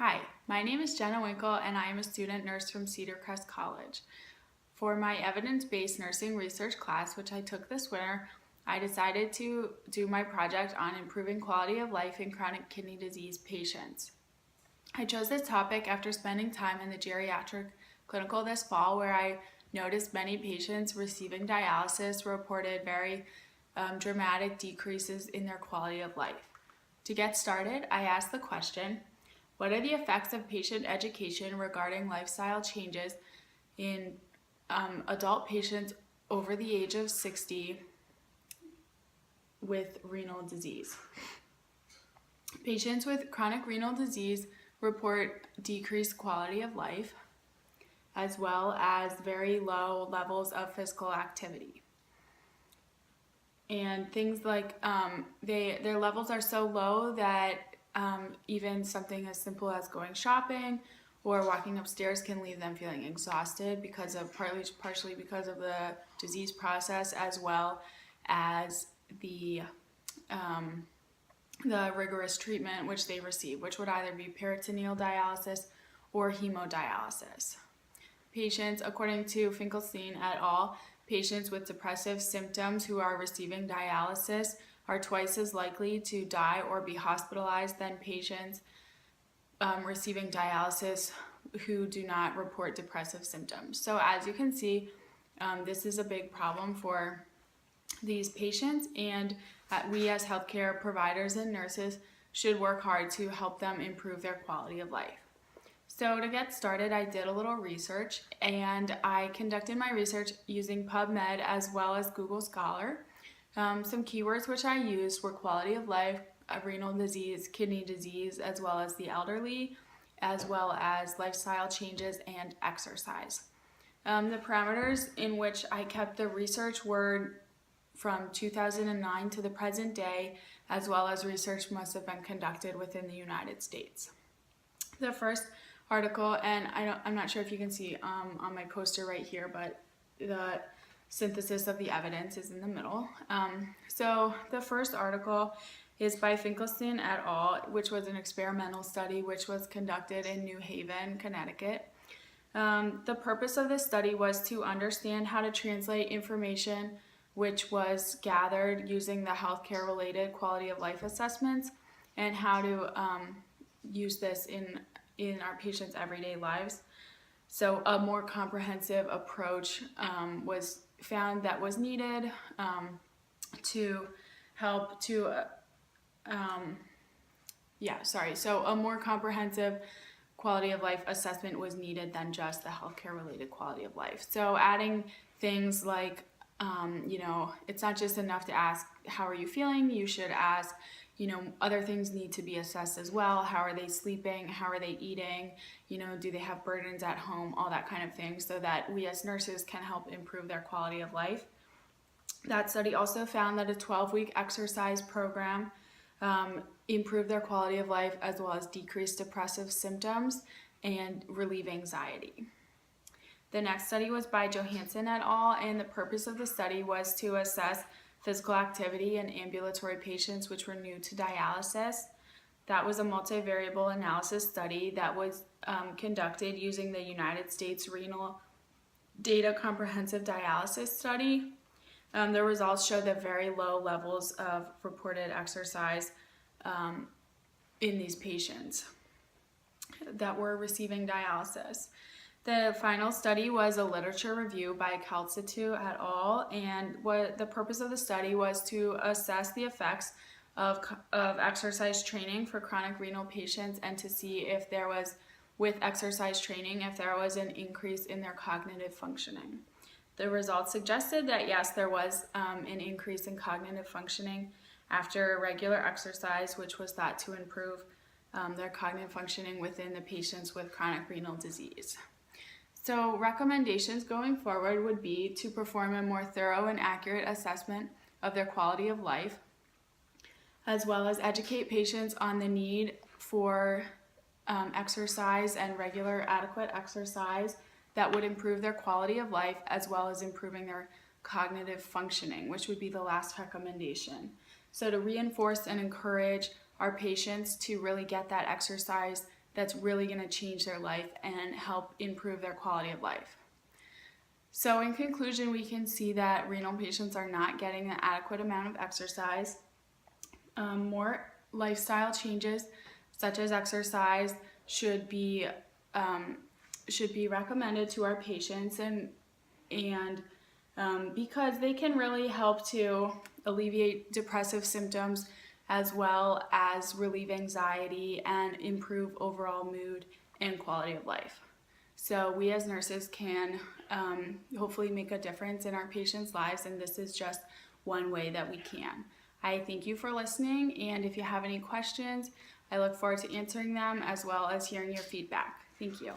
Hi, my name is Jenna Winkle and I am a student nurse from Cedar Crest College. For my evidence-based nursing research class, which I took this winter, I decided to do my project on improving quality of life in chronic kidney disease patients. I chose this topic after spending time in the geriatric clinical this fall, where I noticed many patients receiving dialysis reported very dramatic decreases in their quality of life. To get started, I asked the question, what are the effects of patient education regarding lifestyle changes in adult patients over the age of 60 with renal disease? Patients with chronic renal disease report decreased quality of life as well as very low levels of physical activity. And things like their levels are so low that even something as simple as going shopping or walking upstairs can leave them feeling exhausted because of partially because of the disease process, as well as the rigorous treatment which they receive, which would either be peritoneal dialysis or hemodialysis. Patients, according to Finkelstein et al., patients with depressive symptoms who are receiving dialysis are twice as likely to die or be hospitalized than patients receiving dialysis who do not report depressive symptoms. So as you can see, this is a big problem for these patients, and we as healthcare providers and nurses should work hard to help them improve their quality of life. So to get started, I did a little research, and I conducted my research using PubMed as well as Google Scholar. Some keywords which I used were quality of life, renal disease, kidney disease, as well as the elderly, as well as lifestyle changes and exercise. The parameters in which I kept the research were from 2009 to the present day, as well as research must have been conducted within the United States. The first article, and I'm not sure if you can see on my poster right here, but the synthesis of the evidence is in the middle. So the first article is by Finkelstein et al., which was an experimental study which was conducted in New Haven, Connecticut. The purpose of this study was to understand how to translate information which was gathered using the healthcare related quality of life assessments and how to use this in our patients' everyday lives. So a more comprehensive approach was found that was needed to help to, so a more comprehensive quality of life assessment was needed than just the healthcare related quality of life. So adding things like, it's not just enough to ask, how are you feeling? You should ask, other things need to be assessed as well. How are they sleeping? How are they eating? Do they have burdens at home? All that kind of thing, so that we as nurses can help improve their quality of life. That study also found that a 12-week exercise program improved their quality of life, as well as decreased depressive symptoms and relieve anxiety. The next study was by Johansson et al., and the purpose of the study was to assess physical activity in ambulatory patients which were new to dialysis. That was a multivariable analysis study that was conducted using the United States Renal Data Comprehensive Dialysis Study. The results showed that very low levels of reported exercise in these patients that were receiving dialysis. The final study was a literature review by Calcitu et al., and what the purpose of the study was to assess the effects of exercise training for chronic renal patients, and to see if there was, with exercise training, if there was an increase in their cognitive functioning. The results suggested that yes, there was an increase in cognitive functioning after regular exercise, which was thought to improve their cognitive functioning within the patients with chronic renal disease. So recommendations going forward would be to perform a more thorough and accurate assessment of their quality of life, as well as educate patients on the need for exercise and regular adequate exercise that would improve their quality of life, as well as improving their cognitive functioning, which would be the last recommendation. So to reinforce and encourage our patients to really get that exercise that's really going to change their life and help improve their quality of life. So in conclusion, we can see that renal patients are not getting the adequate amount of exercise. More lifestyle changes, such as exercise, should be recommended to our patients, and because they can really help to alleviate depressive symptoms as well as relieve anxiety and improve overall mood and quality of life. So we as nurses can hopefully make a difference in our patients' lives, and this is just one way that we can. I thank you for listening, and if you have any questions, I look forward to answering them as well as hearing your feedback. Thank you.